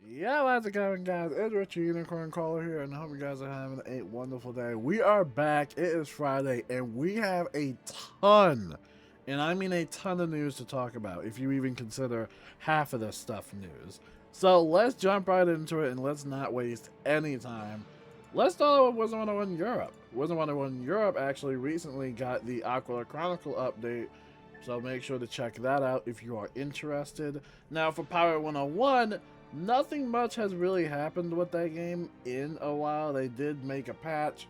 Yeah, how's it going, guys? It's Richie Unicorn Caller here, and I hope you guys are having a wonderful day. We are back. It is Friday, and we have a ton, and I mean a ton of news to talk about, if you even consider half of this stuff news. So let's jump right into it, and let's not waste any time. Let's start with Wizard 101 Europe. Wizard 101 Europe actually recently got the Aquila Chronicle update, so make sure to check that out if you are interested. Now, for Power 101, nothing much has really happened with that game in a while. They did make a patch,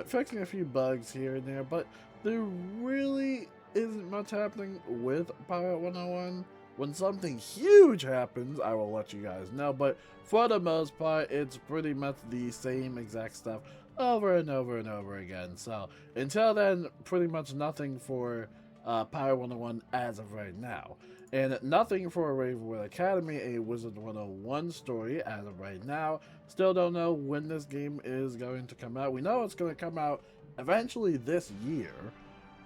fixing a few bugs here and there, but there really isn't much happening with Pirate 101. When something huge happens, I will let you guys know, but for the most part, it's pretty much the same exact stuff over and over and over again. So until then, pretty much nothing for Pirate 101 as of right now. And nothing for Ravenwood Academy, a Wizard 101 story as of right now. Still don't know when this game is going to come out. We know it's going to come out eventually this year,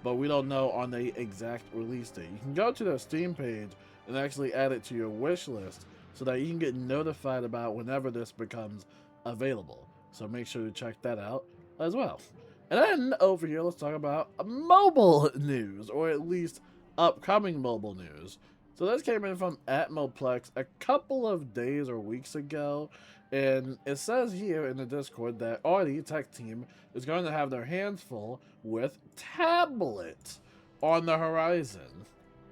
but we don't know on the exact release date. You can go to their Steam page and actually add it to your wish list so that you can get notified about whenever this becomes available. So make sure to check that out as well. And then over here, let's talk about mobile news, or at least upcoming mobile news. So this came in from Atmoplex a couple of days or weeks ago, and it says here in the Discord that Artie Tech Team is going to have their hands full with Tablet on the horizon.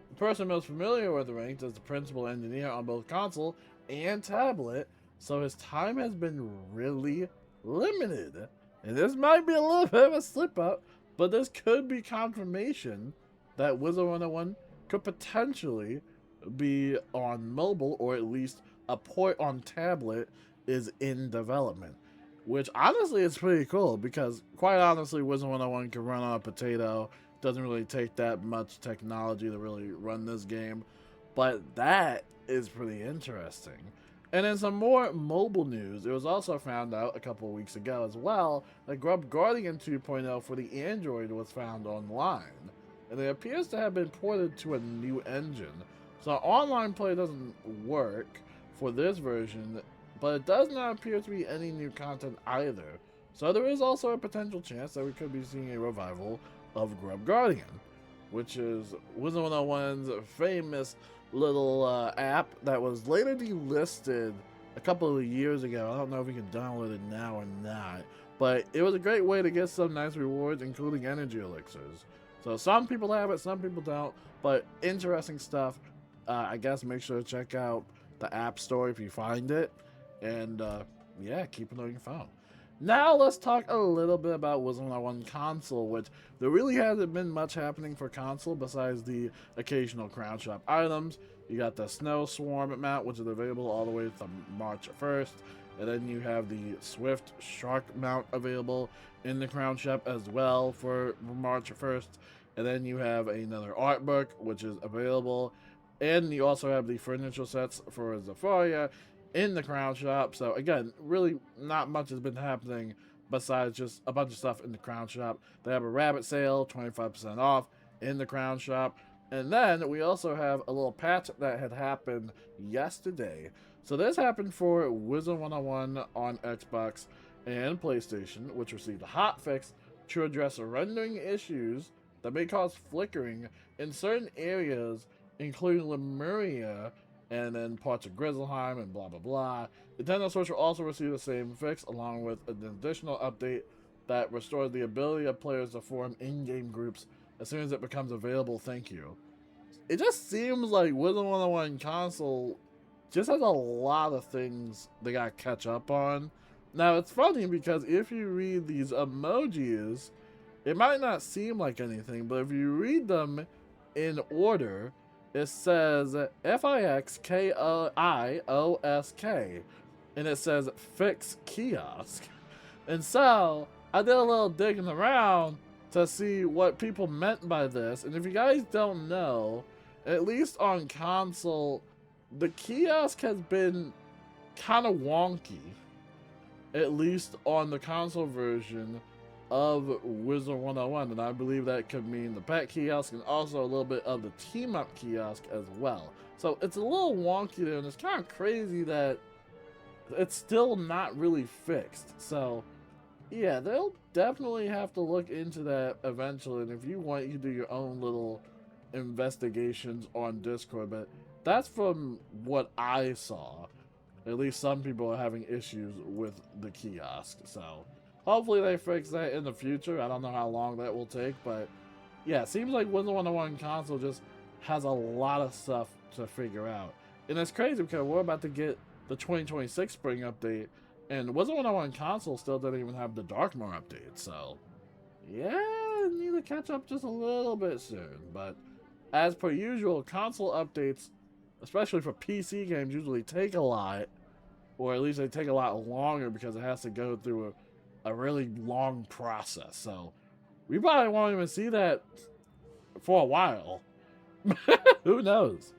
The person most familiar with the ranks is the principal engineer on both console and tablet, so his time has been really limited. And this might be a little bit of a slip up, but this could be confirmation that Wizard 101 could potentially be on mobile, or at least a port on tablet is in development. Which honestly is pretty cool because, quite honestly, Wizard 101 can run on a potato. Doesn't really take that much technology to really run this game. But that is pretty interesting. And in some more mobile news, it was also found out a couple of weeks ago as well that Grub Guardian 2.0 for the Android was found online. And it appears to have been ported to a new engine. So online play doesn't work for this version, but it does not appear to be any new content either. So there is also a potential chance that we could be seeing a revival of Grub Guardian, which is Wizard 101's famous little app that was later delisted a couple of years ago. I don't know if you can download it now or not, but it was a great way to get some nice rewards, including energy elixirs. So some people have it, some people don't, but interesting stuff. I guess make sure to check out the App Store if you find it, and yeah, keep it on your phone. Now let's talk a little bit about Wizard 101 console, which there really hasn't been much happening for console besides the occasional Crown Shop items. You got the Snow Swarm mount, which is available all the way to March 1st. And then you have the Swift Shark mount available in the Crown Shop as well for March 1st. And then you have another art book, which is available. And you also have the furniture sets for Zafaria in the Crown Shop. So again, really not much has been happening besides just a bunch of stuff in the Crown Shop. They have a rabbit sale, 25% off in the Crown Shop. And then we also have a little patch that had happened yesterday. So this happened for Wizard 101 on Xbox and PlayStation, which received a hotfix to address rendering issues that may cause flickering in certain areas, including Lemuria and then parts of Grizzleheim and blah blah blah. Nintendo Switch will also receive the same fix, along with an additional update that restores the ability of players to form in-game groups as soon as it becomes available. Thank you. It just seems like Wizard 101 console just has a lot of things they gotta catch up on. Now it's funny because if you read these emojis, it might not seem like anything, but if you read them in order, it says FIXKIOSK, and it says fix kiosk. And so I did a little digging around to see what people meant by this. And if you guys don't know, at least on console, the kiosk has been kind of wonky, at least on the console version of Wizard 101, and I believe that could mean the pet kiosk and also a little bit of the team up kiosk as well. So it's a little wonky there, and it's kind of crazy that it's still not really fixed. So yeah, they'll definitely have to look into that eventually. And if you want, you can do your own little investigations on Discord. But that's from what I saw. At least some people are having issues with the kiosk. So hopefully they fix that in the future. I don't know how long that will take, but yeah, it seems like Windows 101 console just has a lot of stuff to figure out. And it's crazy because we're about to get the 2026 spring update, and Windows 101 console still doesn't even have the Dark Mode update. So yeah, need to catch up just a little bit soon. But as per usual, console updates, especially for PC games, usually take a lot, or at least they take a lot longer because it has to go through a really long process. So we probably won't even see that for a while. Who knows?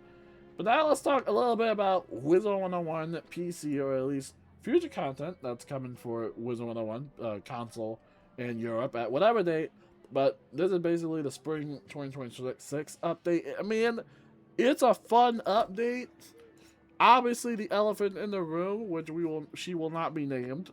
But now let's talk a little bit about Wizard 101 PC, or at least future content that's coming for Wizard 101 console in Europe at whatever date. But this is basically the spring 2026 update. I mean, it's a fun update. Obviously, the elephant in the room, which she will not be named.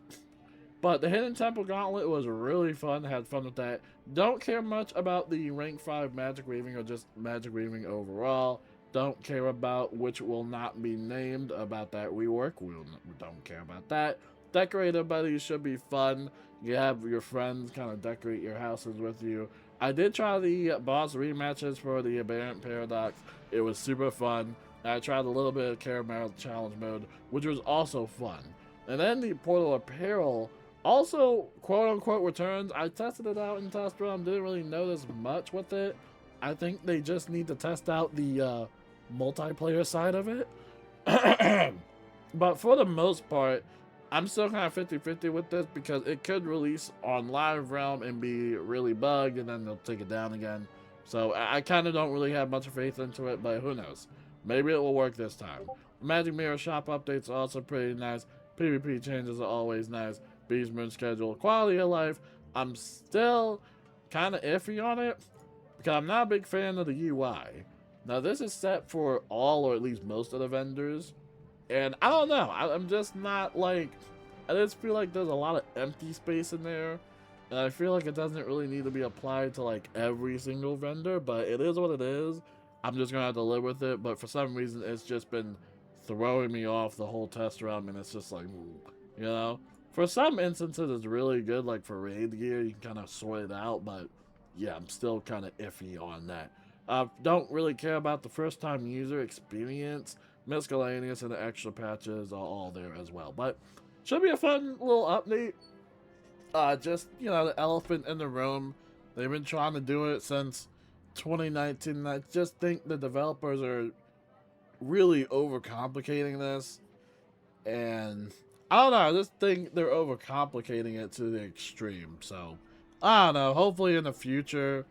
But the Hidden Temple Gauntlet was really fun. Had fun with that. Don't care much about the rank 5 magic weaving or just magic weaving overall. Don't care about which will not be named about that rework. We don't care about that. Decorator buddies should be fun. You have your friends kind of decorate your houses with you. I did try the boss rematches for the Aberrant Paradox. It was super fun. I tried a little bit of Caramel Challenge mode, which was also fun. And then the Portal Apparel also, quote-unquote, returns. I tested it out in Test Realm. Didn't really notice much with it. I think they just need to test out the multiplayer side of it. But for the most part, I'm still kind of 50-50 with this because it could release on Live Realm and be really bugged, and then they'll take it down again. So I kind of don't really have much faith into it, but who knows? Maybe it will work this time. Magic Mirror Shop updates are also pretty nice. PvP changes are always nice. Beast Moon schedule, quality of life. I'm still kind of iffy on it because I'm not a big fan of the UI. Now this is set for all or at least most of the vendors, and I don't know. I'm just not like. I just feel like there's a lot of empty space in there, and I feel like it doesn't really need to be applied to like every single vendor. But it is what it is. I'm just gonna have to live with it. But for some reason, it's just been throwing me off the whole test round, and it's just like, you know. For some instances, it's really good, like for raid gear, you can kind of sort it out, but yeah, I'm still kind of iffy on that. Don't really care about the first-time user experience. Miscellaneous and the extra patches are all there as well, but should be a fun little update. Just, you know, the elephant in the room. They've been trying to do it since 2019, and I just think the developers are really overcomplicating this, and I don't know, I just think they're overcomplicating it to the extreme. So I don't know, hopefully in the future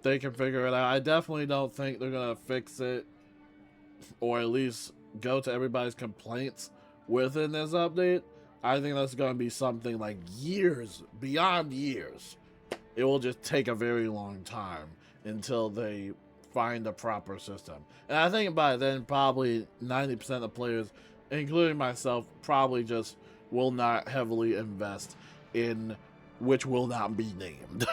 they can figure it out. I definitely don't think they're gonna fix it, or at least go to everybody's complaints within this update. I think that's gonna be something like years, beyond years. It will just take a very long time until they find a proper system. And I think by then probably 90% of the players, including myself, probably just will not heavily invest in which will not be named.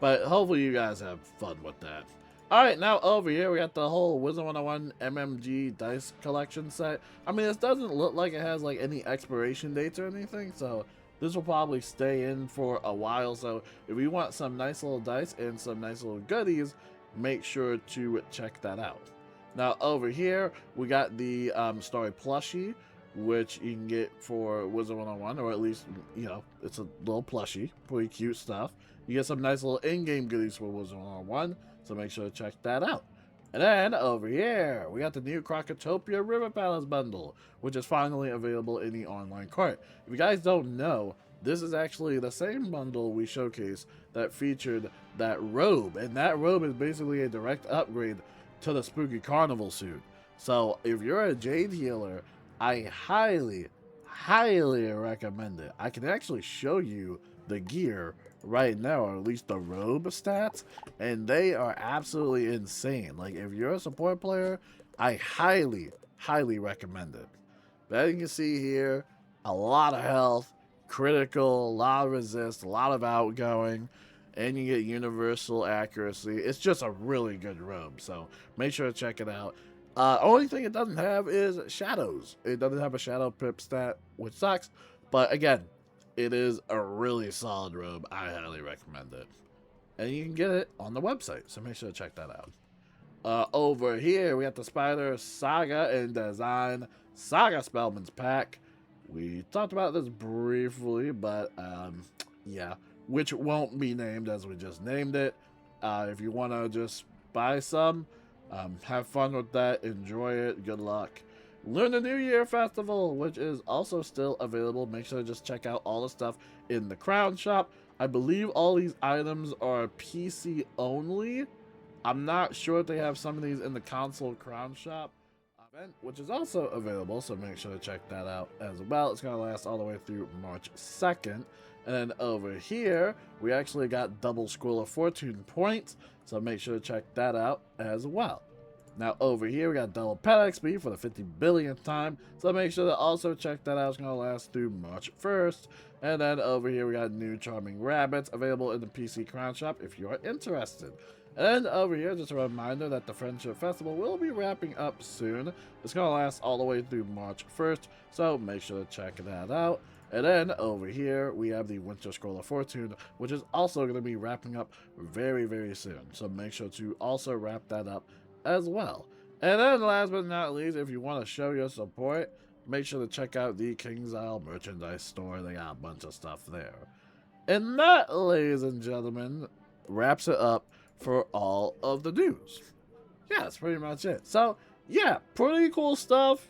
But hopefully you guys have fun with that. Alright, now over here we got the whole Wizard 101 MMG dice collection set. I mean, this doesn't look like it has like any expiration dates or anything, so this will probably stay in for a while. So if you want some nice little dice and some nice little goodies, make sure to check that out. Now over here we got the story plushie, which you can get for Wizard 101, or at least, you know, it's a little plushie, pretty cute stuff. You get some nice little in-game goodies for Wizard 101, so make sure to check that out. And then over here, we got the new Crocotopia River Palace bundle, which is finally available in the online cart. If you guys don't know, this is actually the same bundle we showcased that featured that robe, and that robe is basically a direct upgrade to the Spooky Carnival suit. So if you're a Jade healer, I highly, highly recommend it. I can actually show you the gear right now, or at least the robe stats, and they are absolutely insane. Like, if you're a support player, I highly, highly recommend it. But as you can see here, a lot of health, critical, a lot of resist, a lot of outgoing, and you get universal accuracy. It's just a really good robe, so make sure to check it out. Only thing it doesn't have is shadows. It doesn't have a shadow pip stat, which sucks. But again, it is a really solid robe. I highly recommend it. And you can get it on the website, so make sure to check that out. Over here, we have the Spider Saga and Design Saga Spellman's pack. We talked about this briefly, but yeah, which won't be named as we just named it. If you want to just buy some, have fun with that, enjoy it, good luck. Lunar New Year Festival, which is also still available. Make sure to just check out all the stuff in the Crown Shop. I believe all these items are PC only. I'm not sure if they have some of these in the console Crown Shop event, which is also available, so make sure to check that out as well. It's going to last all the way through March 2nd. And then over here, we actually got double Scroll of Fortune points, so make sure to check that out as well. Now over here, we got double pet XP for the 50 billionth time, so make sure to also check that out. It's going to last through March 1st. And then over here, we got new Charming Rabbits available in the PC Crown Shop if you are interested. And over here, just a reminder that the Friendship Festival will be wrapping up soon. It's going to last all the way through March 1st, so make sure to check that out. And then over here, we have the Winter Scroll of Fortune, which is also going to be wrapping up very, very soon. So make sure to also wrap that up as well. And then last but not least, if you want to show your support, make sure to check out the King's Isle merchandise store. They got a bunch of stuff there. And that, ladies and gentlemen, wraps it up for all of the news. Yeah, that's pretty much it. So, yeah, pretty cool stuff.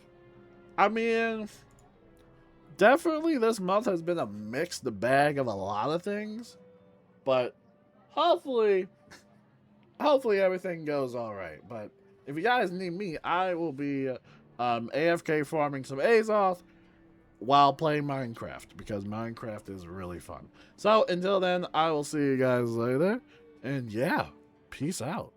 I mean, definitely this month has been a mixed bag of a lot of things. But hopefully everything goes all right. But if you guys need me, I will be AFK farming some Azoth while playing Minecraft, because Minecraft is really fun. So until then, I will see you guys later. And yeah, peace out.